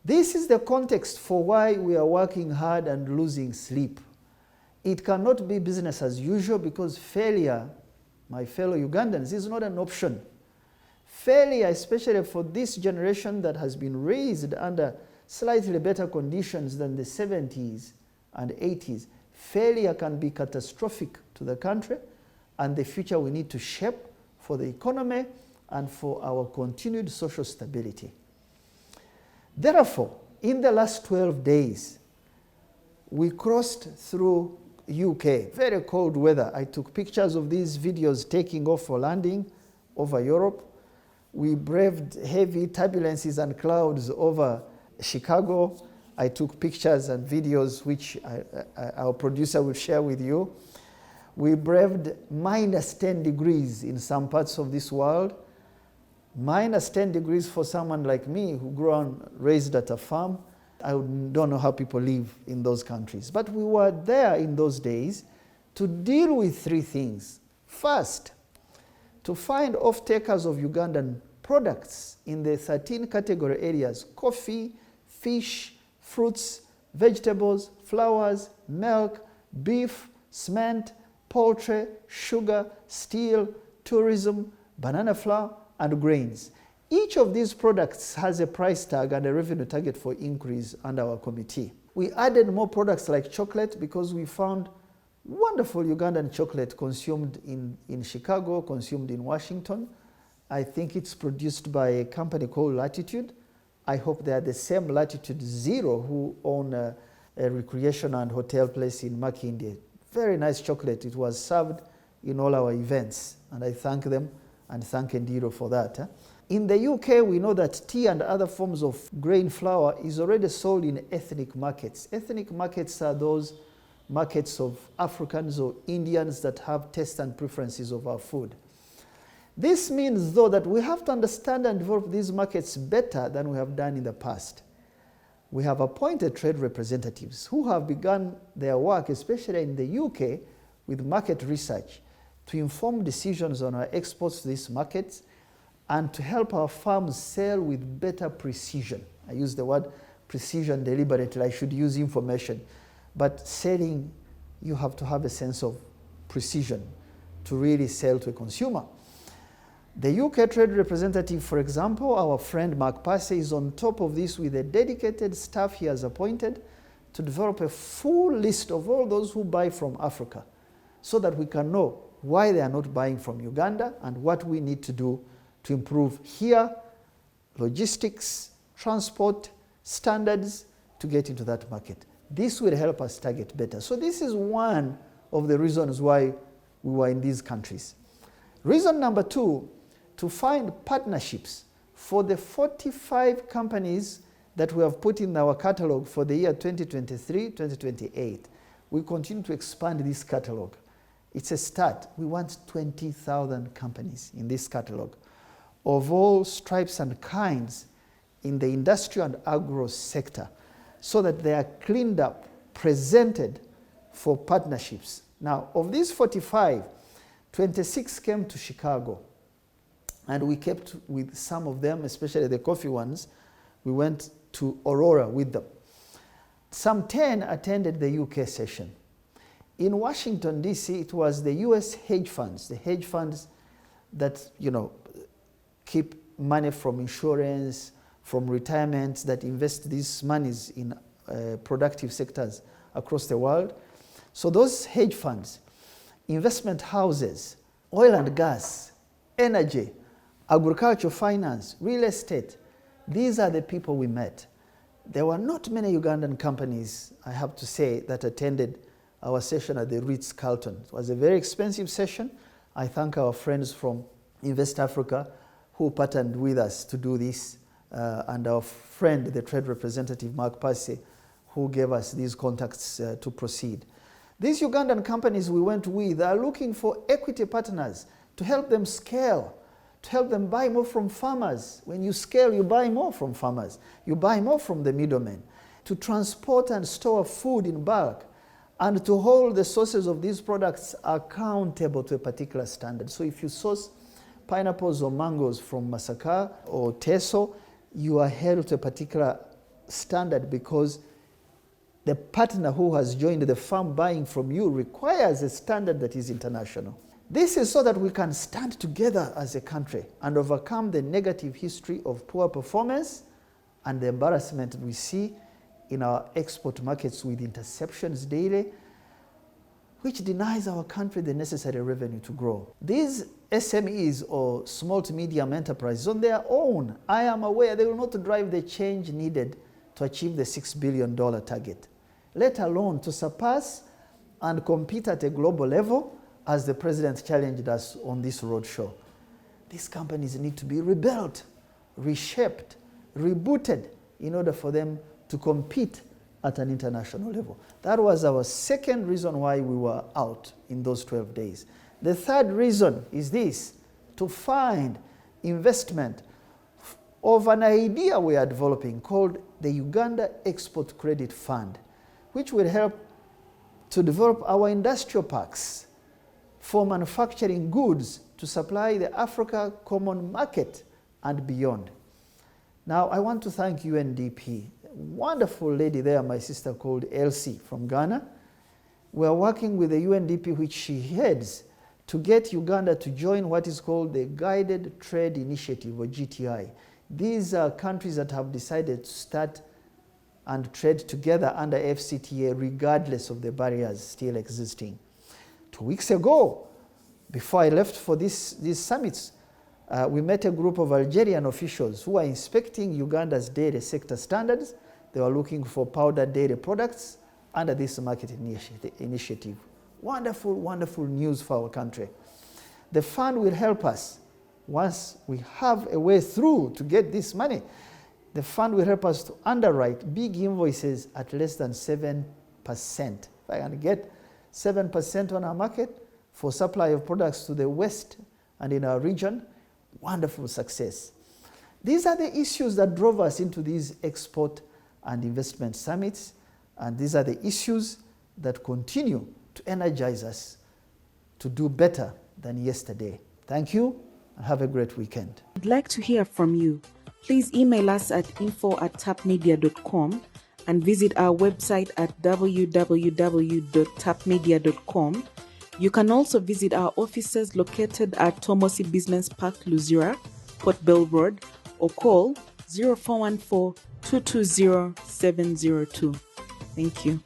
This is the context for why we are working hard and losing sleep. It cannot be business as usual because failure, my fellow Ugandans, is not an option. Failure, especially for this generation that has been raised under slightly better conditions than the 70s and 80s, failure can be catastrophic to the country and the future we need to shape for the economy and for our continued social stability. Therefore, in the last 12 days, we crossed through UK, very cold weather. I took pictures of these videos taking off for landing over Europe. We braved heavy turbulences and clouds over Chicago. I took pictures and videos which our producer will share with you. We braved minus 10 degrees in some parts of this world. Minus 10 degrees for someone like me who grew up raised at a farm. I don't know how people live in those countries. But we were there in those days to deal with three things. First, to find off-takers of Ugandan products in the 13 category areas: coffee, fish, fruits, vegetables, flowers, milk, beef, cement, poultry, sugar, steel, tourism, banana flour, and grains. Each of these products has a price tag and a revenue target for increase under our committee. We added more products like chocolate because we found wonderful Ugandan chocolate consumed in Chicago, consumed in Washington. I think it's produced by a company called Latitude. I hope they are the same Latitude Zero who own a recreation and hotel place in Makindye. Very nice chocolate. It was served in all our events, and I thank them and thank Endiro for that. In the UK, we know that tea and other forms of grain flour is already sold in ethnic markets. Ethnic markets are those markets of Africans or Indians that have tastes and preferences of our food. This means, though, that we have to understand and develop these markets better than we have done in the past. We have appointed trade representatives who have begun their work, especially in the UK, with market research to inform decisions on our exports to these markets and to help our farms sell with better precision. I use the word precision deliberately. I should use information. But selling, you have to have a sense of precision to really sell to a consumer. The UK trade representative, for example, our friend Mark Passey, is on top of this with a dedicated staff he has appointed to develop a full list of all those who buy from Africa so that we can know why they are not buying from Uganda and what we need to do to improve here, logistics, transport, standards to get into that market. This will help us target better. So this is one of the reasons why we were in these countries. Reason number two, to find partnerships for the 45 companies that we have put in our catalog for the year 2023-2028. We continue to expand this catalog. It's a start. We want 20,000 companies in this catalog of all stripes and kinds in the industrial and agro sector so that they are cleaned up, presented for partnerships. Now, of these 45, 26 came to Chicago, and we kept with some of them, especially the coffee ones. We went to Aurora with them. Some 10 attended the UK session. In Washington, D.C., it was the US hedge funds, the hedge funds that, keep money from insurance, from retirement, that invest these monies in productive sectors across the world. So those hedge funds, investment houses, oil and gas, energy, agriculture, finance, real estate, these are the people we met. There were not many Ugandan companies, I have to say, that attended our session at the Ritz-Carlton. It was a very expensive session. I thank our friends from Invest Africa who partnered with us to do this, and our friend, the trade representative, Mark Passey, who gave us these contacts to proceed. These Ugandan companies we went with are looking for equity partners to help them scale, to help them buy more from farmers. When you scale, you buy more from farmers. You buy more from the middlemen. To transport and store food in bulk, and to hold the sources of these products accountable to a particular standard. So if you source pineapples or mangoes from Masaka or Teso, you are held to a particular standard because the partner who has joined the firm buying from you requires a standard that is international. This is so that we can stand together as a country and overcome the negative history of poor performance and the embarrassment we see in our export markets with interceptions daily, which denies our country the necessary revenue to grow. These SMEs or small to medium enterprises on their own, I am aware they will not drive the change needed to achieve the $6 billion target, let alone to surpass and compete at a global level as the president challenged us on this roadshow. These companies need to be rebuilt, reshaped, rebooted in order for them to compete at an international level. That was our second reason why we were out in those 12 days. The third reason is this: to find investment of an idea we are developing called the Uganda Export Credit Fund, which will help to develop our industrial parks for manufacturing goods to supply the Africa common market and beyond. Now, I want to thank UNDP. A wonderful lady there, my sister called Elsie from Ghana. We are working with the UNDP, which she heads, to get Uganda to join what is called the Guided Trade Initiative, or GTI. These are countries that have decided to start and trade together under FCTA regardless of the barriers still existing. 2 weeks ago, before I left for these summits, we met a group of Algerian officials who are inspecting Uganda's dairy sector standards. They were looking for powdered dairy products under this market initiative. Wonderful, wonderful news for our country. The fund will help us. Once we have a way through to get this money, the fund will help us to underwrite big invoices at less than 7%. If I can get 7% on our market for supply of products to the West and in our region, wonderful success. These are the issues that drove us into these export and investment summits, and these are the issues that continue to energize us to do better than yesterday. Thank you, and have a great weekend. I'd like to hear from you. Please email us at info@tapmedia.com and visit our website at www.tapmedia.com. You can also visit our offices located at Tomosi Business Park, Luzira, Port Bell Road, or call 0414 220 702. Thank you.